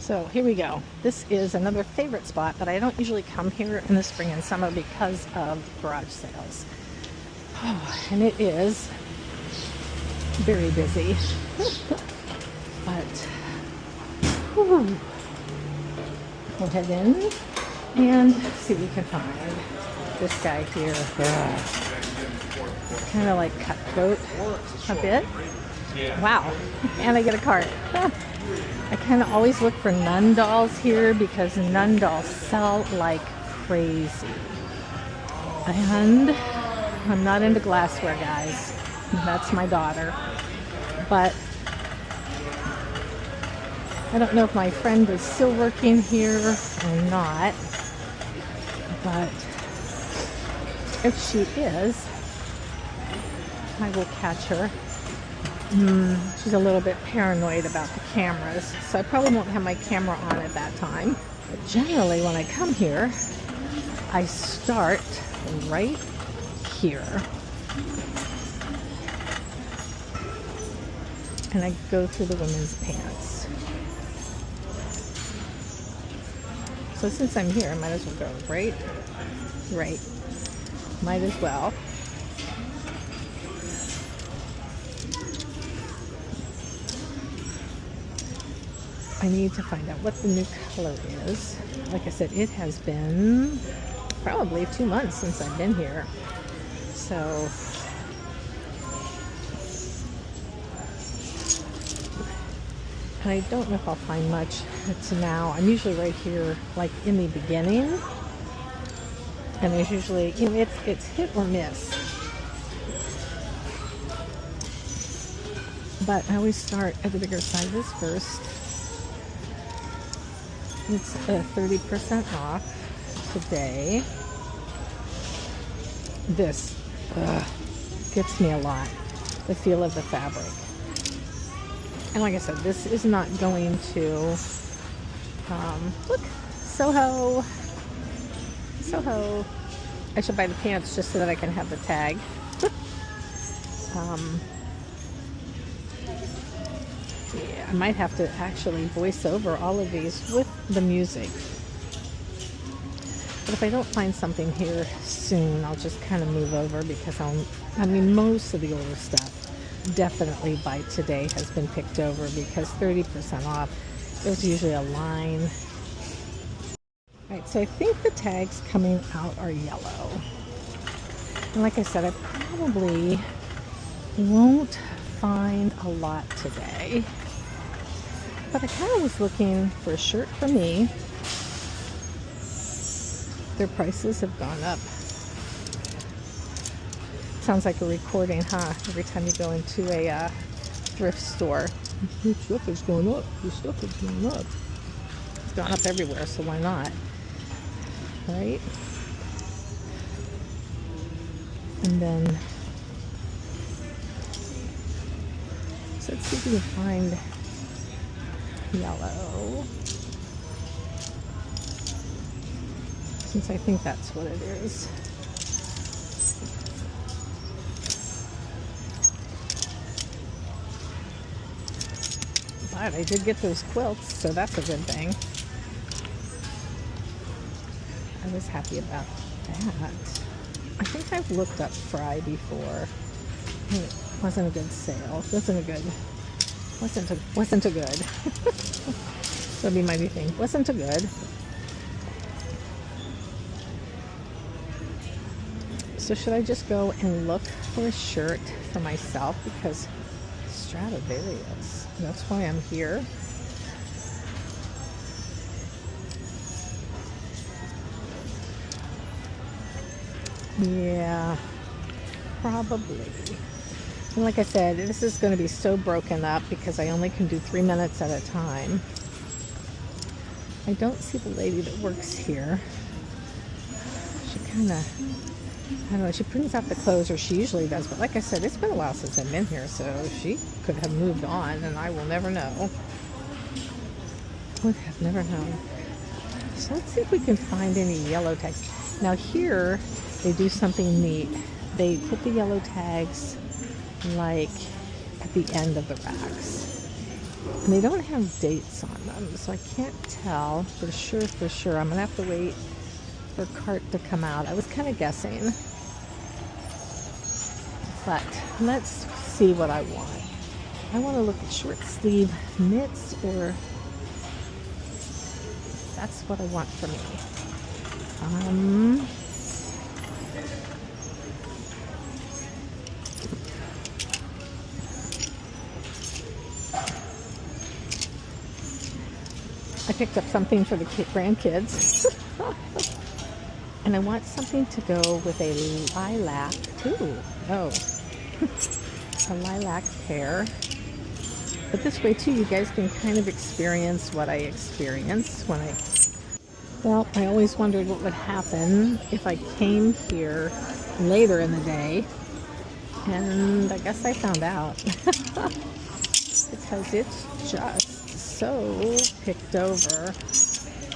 So here we go. This is another favorite spot, but I don't usually come here in the spring and summer because of garage sales. Oh, and it is very busy. But whew, we'll head in and see what we can find. This guy here, kind of like cutthroat a bit. Wow, and I get a cart. I kind of always look for nun dolls here because nun dolls sell like crazy. And I'm not into glassware, guys. That's my daughter. But I don't know if my friend is still working here or not. But if she is, I will catch her. She's a little bit paranoid about the cameras, so I probably won't have my camera on at that time. But generally, when I come here, I start right here. And I go through the women's pants. So since I'm here, I might as well go right. Might as well. I need to find out what the new color is. Like I said, it has been probably 2 months since I've been here. So and I don't know if I'll find much to now. I'm usually right here like in the beginning. And there's usually, you know, it's hit or miss. But I always start at the bigger sizes first. It's 30% off today. This gets me a lot, the feel of the fabric. And like I said, this is not going to, look, Soho. I should buy the pants just so that I can have the tag. Yeah, I might have to actually voice over all of these with the music. But if I don't find something here soon, I'll just kind of move over because most of the older stuff definitely by today has been picked over because 30% off, there's usually a line. Right, so I think the tags coming out are yellow. And like I said, I probably won't find a lot today. But I kind of was looking for a shirt for me. Their prices have gone up. Sounds like a recording, huh? Every time you go into a thrift store. Your stuff is going up. Your stuff is going up. It's gone up everywhere, so why not? Right? And then so let's see if we can find yellow, since I think that's what it is. But I did get those quilts, so that's a good thing. I was happy about that. I think I've looked up Fry before. It wasn't a good sale. Wasn't a good. That'd be my new thing. Wasn't a good. So should I just go and look for a shirt for myself because Stradivarius. That's why I'm here. Yeah, probably. And like I said, this is going to be so broken up because I only can do 3 minutes at a time. I don't see the lady that works here. She kind of, I don't know, she brings out the clothes, or she usually does. But like I said, it's been a while since I've been here, so she could have moved on, and I will never know. Would have never known. So let's see if we can find any yellow tags. Now here, they do something neat. They put the yellow tags like at the end of the racks. And they don't have dates on them, so I can't tell for sure. I'm gonna have to wait for cart to come out. I was kind of guessing, but let's see what I want. I want to look at short sleeve knits, or that's what I want for me. I picked up something for the grandkids. And I want something to go with a lilac too. Oh, a lilac pair. But this way too, you guys can kind of experience what I experience when well, I always wondered what would happen if I came here later in the day. And I guess I found out. Because it's just so picked over.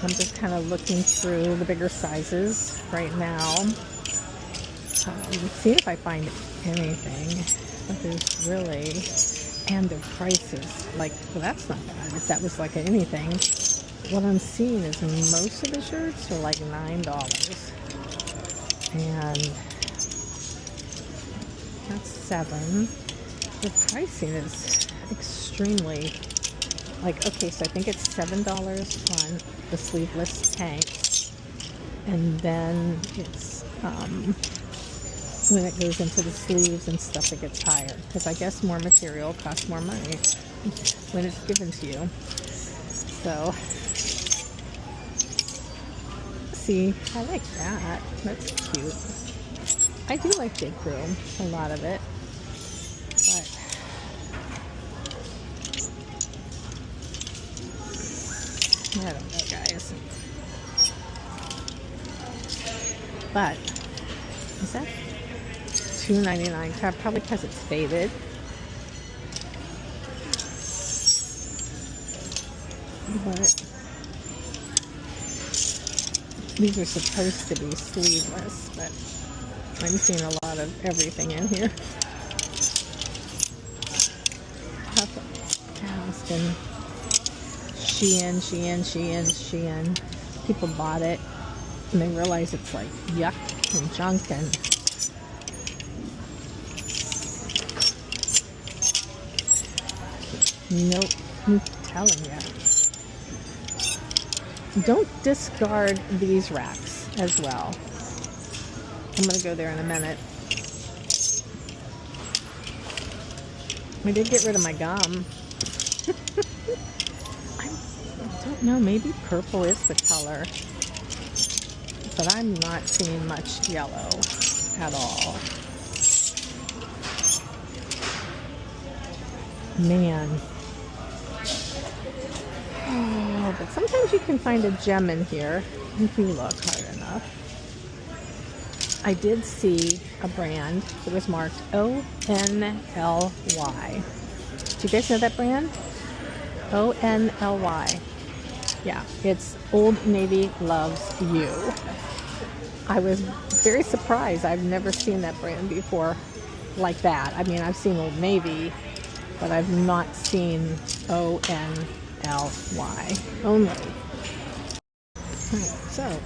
I'm just kind of looking through the bigger sizes right now. See if I find anything. But there's really, and the prices, like, well, that's not bad. If that was like anything, what I'm seeing is most of the shirts are like $9. And that's $7. The pricing is extremely, like, okay, so I think it's $7 on the sleeveless tank, and then it's when it goes into the sleeves and stuff, it gets higher, because I guess more material costs more money when it's given to you. So see, I like that. That's cute. I do like J. Crew, a lot of it, but I don't know, guys. But is that $2.99? Probably because it's faded. But these are supposed to be sleeveless, but I'm seeing a lot of everything in here. Asking Shein. People bought it and they realize it's like yuck and junk, and nope, I'm telling you. Don't discard these racks as well. I'm going to go there in a minute. I did get rid of my gum. I don't know, maybe purple is the color. But I'm not seeing much yellow at all. Man. Oh, but sometimes you can find a gem in here if you look hard enough. I did see a brand that was marked O-N-L-Y. Do you guys know that brand? O-N-L-Y. Yeah, it's Old Navy Loves You. I was very surprised. I've never seen that brand before like that. I mean, I've seen Old Navy, but I've not seen O-N-L-Y only. Alright, so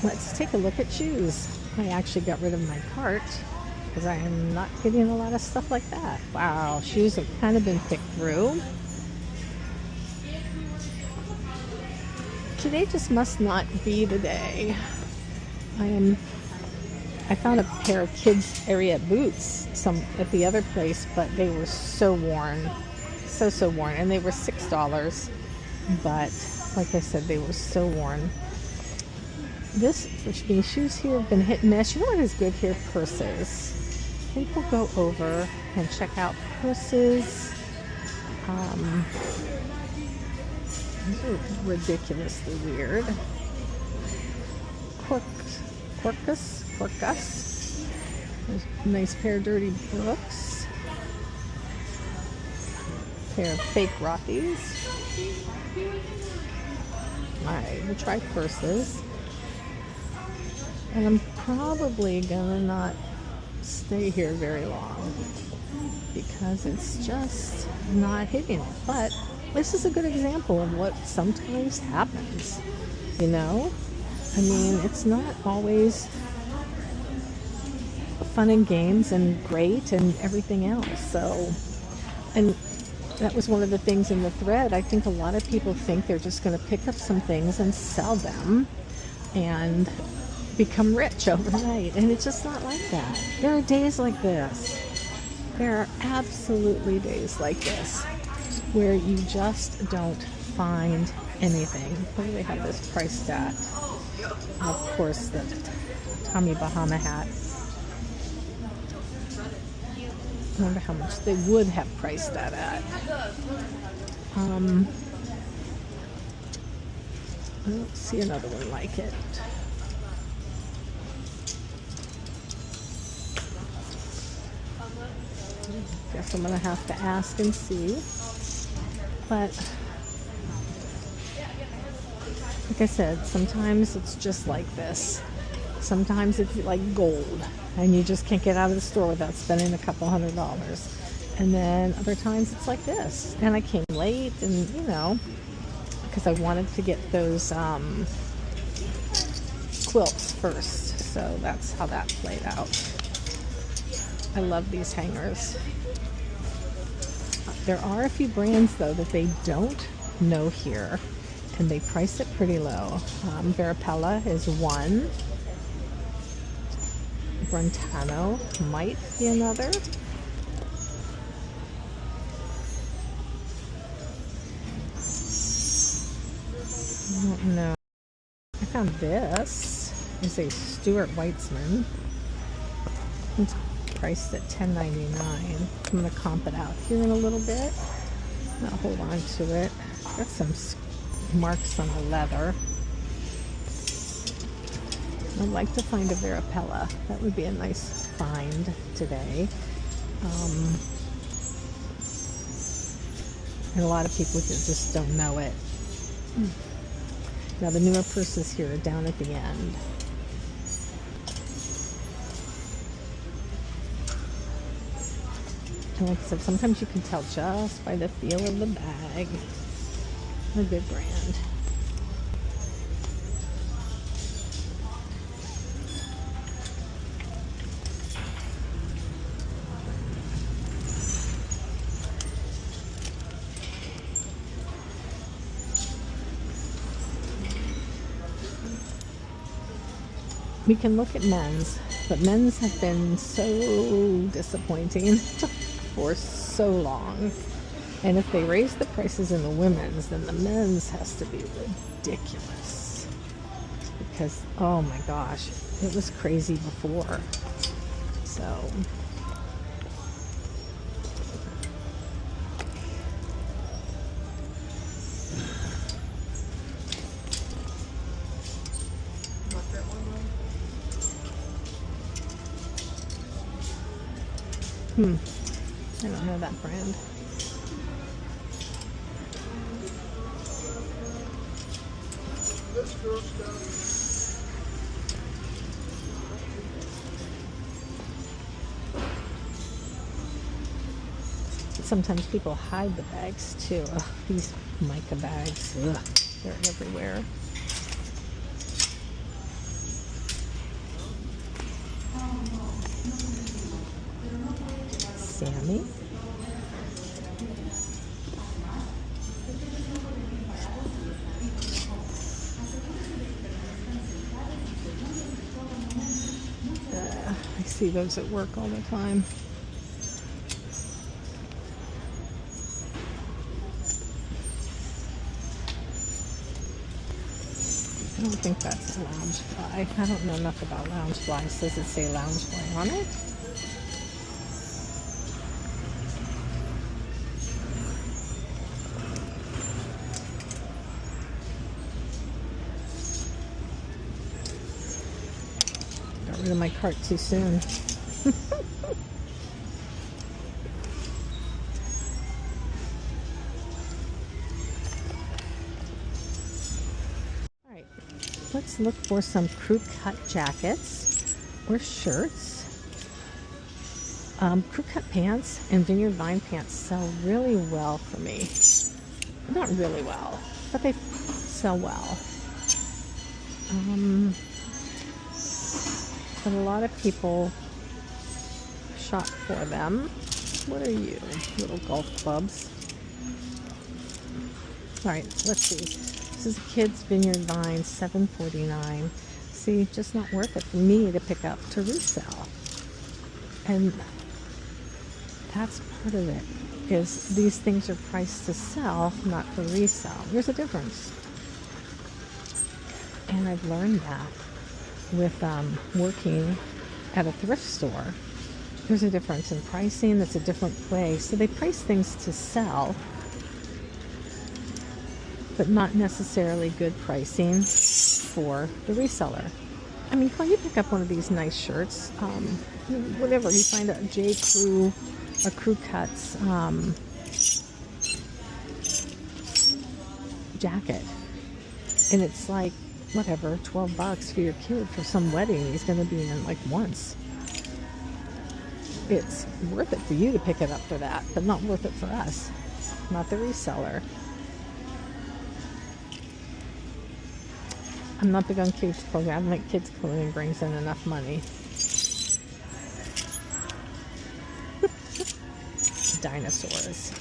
let's take a look at shoes. I actually got rid of my cart because I am not getting a lot of stuff like that. Wow, shoes have kind of been picked through. Today just must not be the day. I found a pair of kids area boots at the other place, but they were so worn, so worn, and they were $6. But like I said, they were so worn. These shoes here have been hit and miss. You know what is good here? Purses. People go over and check out purses. These are ridiculously weird. Quirkus. There's a nice pair of dirty Brooks. Pair of fake Rothy's. Alright, we'll try purses. And I'm probably gonna not stay here very long because it's just not hitting it. But this is a good example of what sometimes happens, you know? I mean, it's not always fun and games and great and everything else. So, and that was one of the things in the thread. I think a lot of people think they're just going to pick up some things and sell them and become rich overnight. And it's just not like that. There are days like this. There are absolutely days like this where you just don't find anything. What do they have this priced at? Of course, the Tommy Bahama hat. I wonder how much they would have priced that at. I don't see another one like it. Guess I'm gonna have to ask and see. But like I said, sometimes it's just like this. Sometimes it's like gold, and you just can't get out of the store without spending a couple $100s. And then other times it's like this. And I came late, and you know, because I wanted to get those quilts first. So that's how that played out. I love these hangers. There are a few brands though that they don't know here, and they price it pretty low. Verapella is one. Brentano might be another. I don't know. I found this is a Stuart Weitzman. It's priced at $10.99. I'm going to comp it out here in a little bit. I'll hold on to it. Got some marks on the leather. I'd like to find a Verapella. That would be a nice find today. And a lot of people just don't know it. Now the newer purses here are down at the end. And like I said, sometimes you can tell just by the feel of the bag. A good brand. We can look at men's, but men's have been so disappointing for so long. And if they raise the prices in the women's, then the men's has to be ridiculous. Because, oh my gosh, it was crazy before. So, I don't know that brand. Sometimes people hide the bags too. Ugh, these mica bags, ugh, they're everywhere. Sammy. I see those at work all the time. I don't think that's a lounge fly. I don't know enough about lounge flies. Does it say lounge fly on it? Got rid of my cart too soon. Let's look for some crew cut jackets or shirts. Crew cut pants and vineyard vine pants sell really well for me. not really well, but they sell well. But a lot of people shop for them. What are you, little golf clubs? All right, let's see. This is a Kids Vineyard Vine, $7.49. See, just not worth it for me to pick up to resell. And that's part of it, is these things are priced to sell, not for resell. There's a difference. And I've learned that with working at a thrift store. There's a difference in pricing. That's a different way. So they price things to sell, but not necessarily good pricing for the reseller. I mean, when you pick up one of these nice shirts, whatever, you find a J. Crew, a Crew Cuts jacket, and it's like, whatever, $12 for your kid for some wedding he's going to be in like once. It's worth it for you to pick it up for that, but not worth it for us, not the reseller. I'm not big on kids clothing. I don't think kids clothing brings in enough money. Dinosaurs.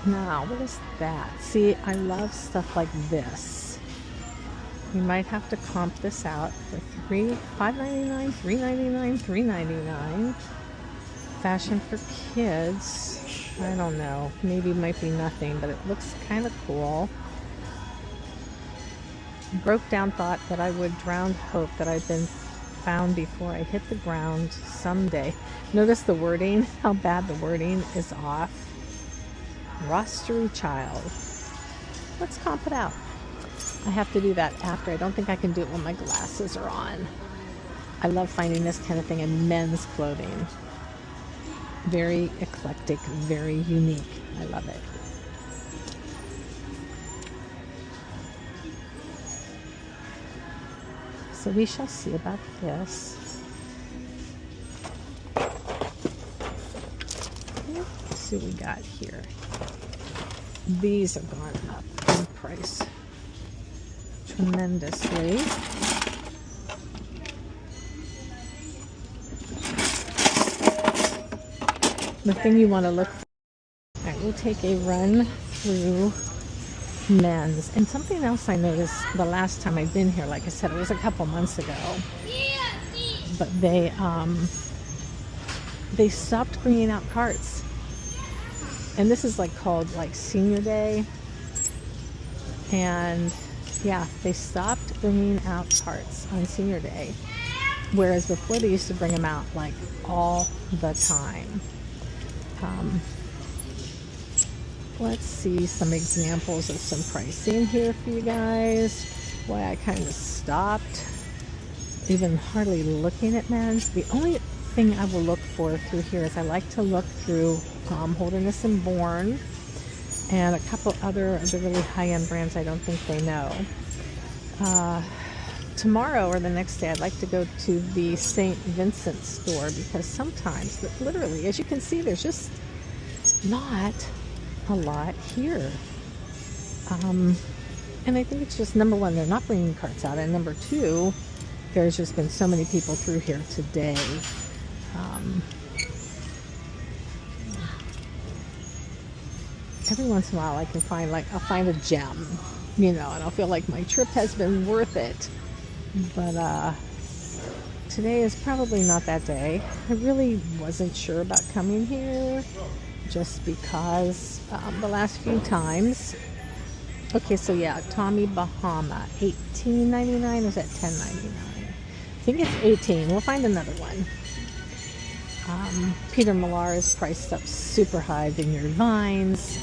Now, what is that? See, I love stuff like this. You might have to comp this out for $5.99, $3.99, $3.99. Fashion for kids. I don't know. Maybe it might be nothing, but it looks kind of cool. Broke down thought that I would, drowned hope that I've been found before I hit the ground someday. Notice the wording, how bad the wording is off. Rostery child. Let's comp it out. I have to do that after. I don't think I can do it when my glasses are on. I love finding this kind of thing in men's clothing. Very eclectic, very unique. I love it. So we shall see about this. Let's see what we got here. These have gone up in price tremendously. The thing you want to look for. All right, we'll take a run through men's. And something else I noticed the last time I've been here, like I said, it was a couple months ago, but they stopped bringing out carts. And this is like called like Senior Day. And yeah, they stopped bringing out carts on Senior Day. Whereas before they used to bring them out like all the time. Let's see some examples of some pricing here for you guys. Why I kind of stopped even hardly looking at men's. The only thing I will look for through here is I like to look through Holderness and Bourne and a couple other of the really high-end brands I don't think they know. Tomorrow or the next day I'd like to go to the St. Vincent store because sometimes, literally, as you can see, there's just not a lot here. And I think it's just, number one, they're not bringing carts out, and number two, there's just been so many people through here today. Every once in a while I can find, like, I'll find a gem, you know, and I'll feel like my trip has been worth it. But today is probably not that day. I really wasn't sure about coming here just because the last few times. Okay, so yeah, Tommy Bahama, $18.99, or is that $10.99? I think it's $18. We'll find another one. Peter Millar is priced up super high, Vineyard Vines.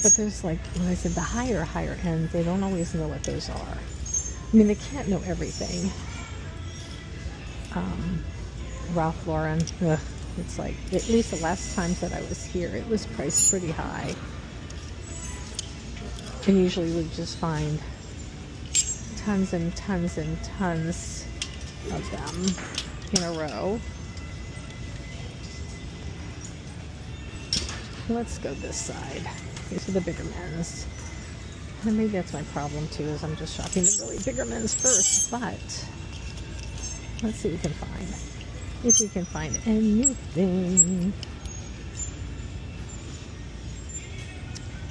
But there's, like, when I said the higher end, they don't always know what those are. I mean, they can't know everything. Ralph Lauren, it's like, at least the last times that I was here, it was priced pretty high. And usually we just find tons and tons and tons of them. in a row. Let's go this side. These are the bigger men's. And maybe that's my problem too, is I'm just shopping the really bigger men's first. But let's see what we can find. If we can find anything.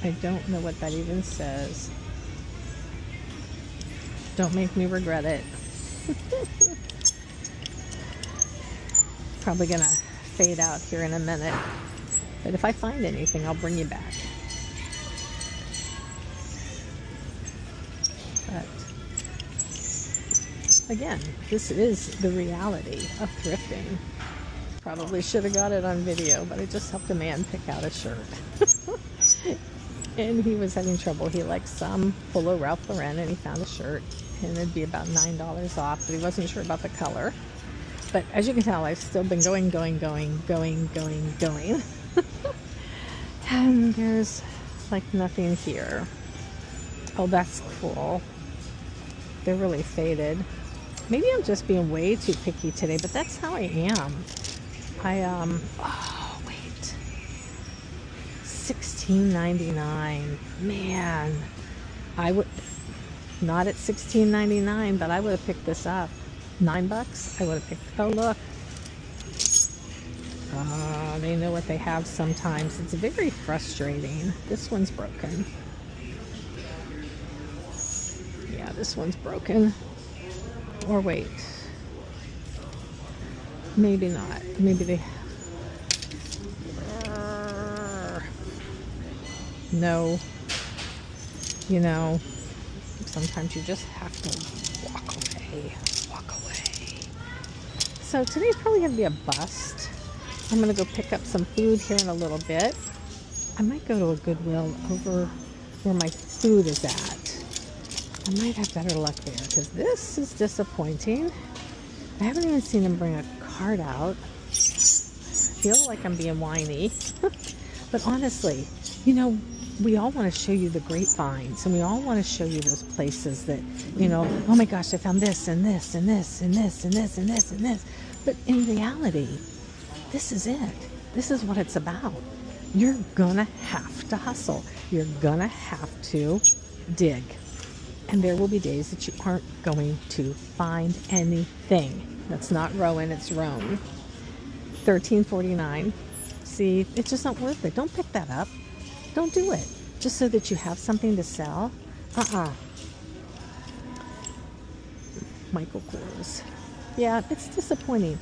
I don't know what that even says. Don't make me regret it. Probably gonna fade out here in a minute. But if I find anything, I'll bring you back. But again, this is the reality of thrifting. Probably should have got it on video, but I just helped a man pick out a shirt. And he was having trouble. He liked some Polo Ralph Lauren, and he found a shirt, and it'd be about $9 off, but he wasn't sure about the color. But as you can tell, I've still been going. And there's like nothing here. Oh, that's cool. They're really faded. Maybe I'm just being way too picky today, but that's how I am. Oh wait, $16.99. Man, I would not at $16.99, but I would have picked this up. $9, I would have picked. Oh look, they know what they have sometimes. It's very frustrating. This one's broken. Yeah, this one's broken. Or wait, maybe not. Maybe they. No. You know, sometimes you just have to walk away. So today's probably going to be a bust. I'm going to go pick up some food here in a little bit. I might go to a Goodwill over where my food is at. I might have better luck there, because this is disappointing. I haven't even seen him bring a cart out. I feel like I'm being whiny. But honestly, you know, we all want to show you the great finds, and we all want to show you those places that, you know, oh my gosh, I found this and this and this and this and this and this and this. But in reality, this is it. This is what it's about. You're gonna have to hustle. You're gonna have to dig. And there will be days that you aren't going to find anything. That's not Rowan, it's Roan. $13.49. See, it's just not worth it. Don't pick that up. Don't do it. Just so that you have something to sell. Michael Kors. Yeah, it's disappointing.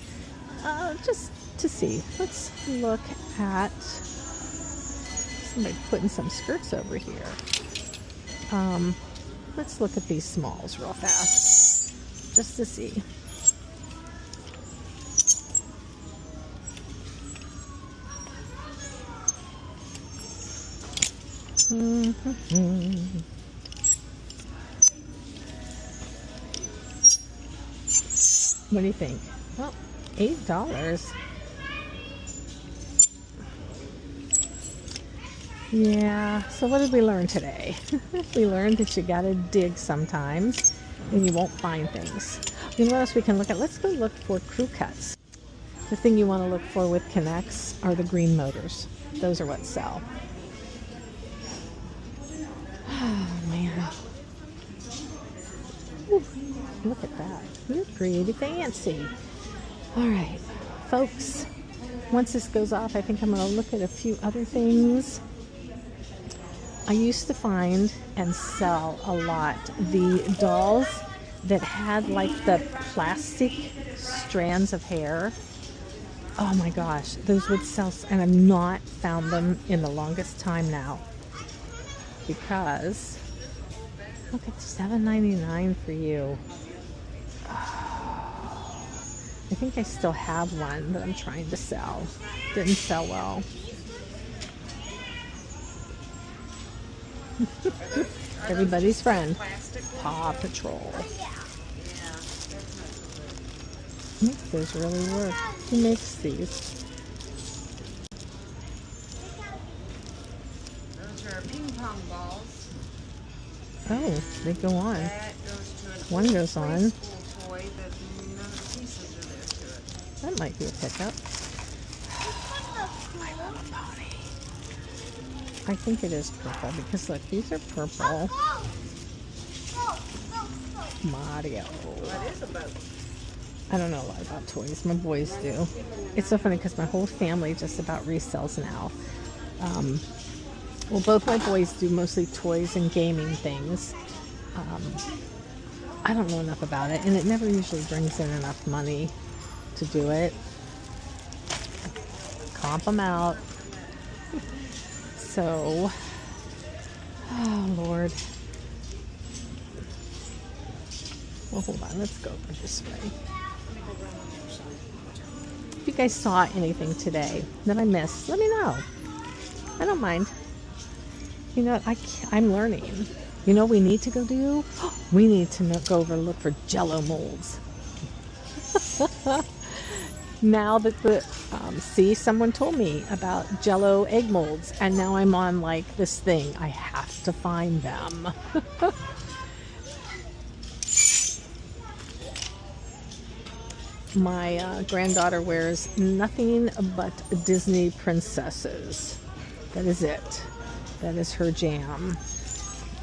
Just to see. Let's look at somebody putting some skirts over here. Let's look at these smalls real fast, just to see. What do you think? Well, $8. Yeah, so what did we learn today? We learned that you gotta dig sometimes and you won't find things. You know what else we can look at? Let's go look for crew cuts. The thing you want to look for with Connects are the green motors. Those are what sell. Oh man. Ooh, look at that. You're pretty fancy. Alright, folks. Once this goes off, I think I'm going to look at a few other things. I used to find and sell a lot the dolls that had like the plastic strands of hair. Oh my gosh, those would sell, and I've not found them in the longest time now. Because, look, it's $7.99 for you. I think I still have one that I'm trying to sell. Didn't sell well. Everybody's friend, Paw Patrol. Make those really work. Who makes these? Those are ping pong balls. Oh, they go on. That goes to an One goes on. preschool toy that none of the pieces are there to it. That might be a pickup. I love a pony. I think it is purple because look, these are purple. Mario. That is a boat. I don't know a lot about toys. My boys do. It's so funny because my whole family just about resells now. Well, both my boys do mostly toys and gaming things. I don't know enough about it, and it never usually brings in enough money to do it. Comp them out. So, oh Lord. Well, hold on. Let's go over this way. If you guys saw anything today that I missed, let me know. I don't mind. You know what? I'm learning. You know what we need to go do? We need to go over and look for Jell-O molds. Now that see, someone told me about Jell-O egg molds, and now I'm on like this thing. I have to find them. My granddaughter wears nothing but Disney princesses. That is it. That is her jam.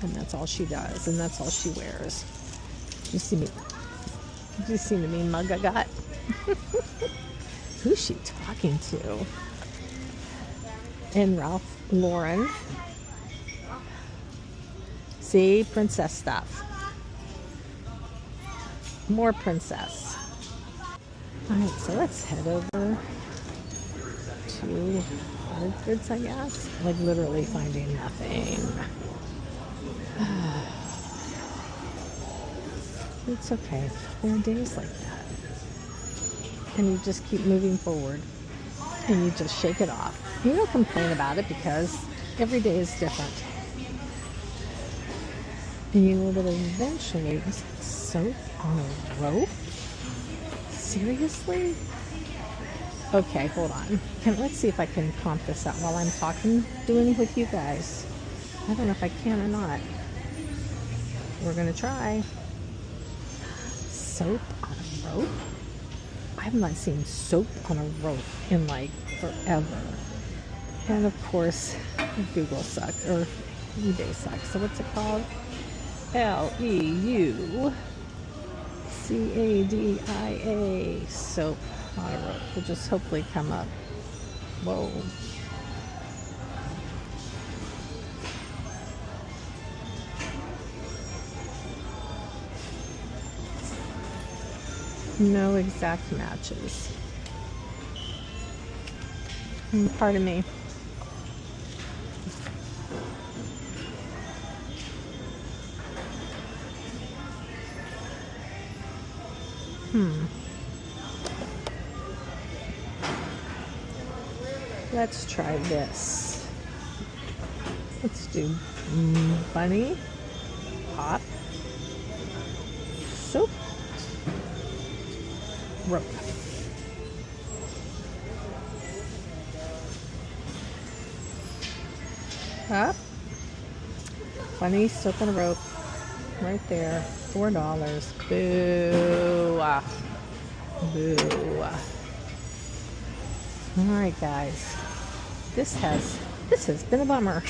And that's all she does, and that's all she wears. You see me? Did you see the mean mug I got? Who's she talking to? And Ralph Lauren. See, princess stuff. More princess. Alright, so let's head over to Hard Goods, I guess. Like literally finding nothing. It's okay. There are days like that. And you just keep moving forward. And you just shake it off. You don't complain about it because every day is different. And you know that eventually, is it soap on a rope? Seriously? Okay, hold on. Let's see if I can comp this out while I'm talking, doing it with you guys. I don't know if I can or not. We're gonna try. Soap on a rope? I have not seen soap on a rope in like forever. And of course, Google sucked, or eBay sucks. So what's it called? LEUCADIA. Soap on a rope. Will just hopefully come up. Whoa. No exact matches. Pardon me. Let's try this. Let's do bunny, pop, soap, rope. Up, bunny, soap, and a rope. Right there, $4. Boo! Boo! All right, guys. This has been a bummer.